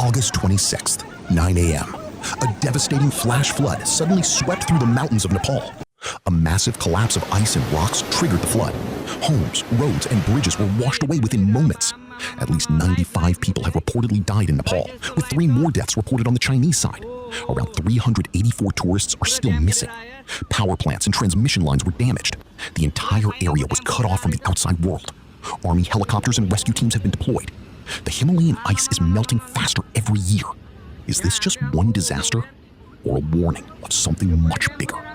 August 26th, 9 a.m. A devastating flash flood suddenly swept through the mountains of Nepal. A massive collapse of ice and rocks triggered the flood. Homes, roads, and bridges were washed away within moments. At least 95 people have reportedly died in Nepal, with 3 more deaths reported on the Chinese side. Around 384 tourists are still missing. Power plants and transmission lines were damaged. The entire area was cut off from the outside world. Army helicopters and rescue teams have been deployed. The Himalayan ice is melting faster every year. Is this just one disaster or a warning of something much bigger?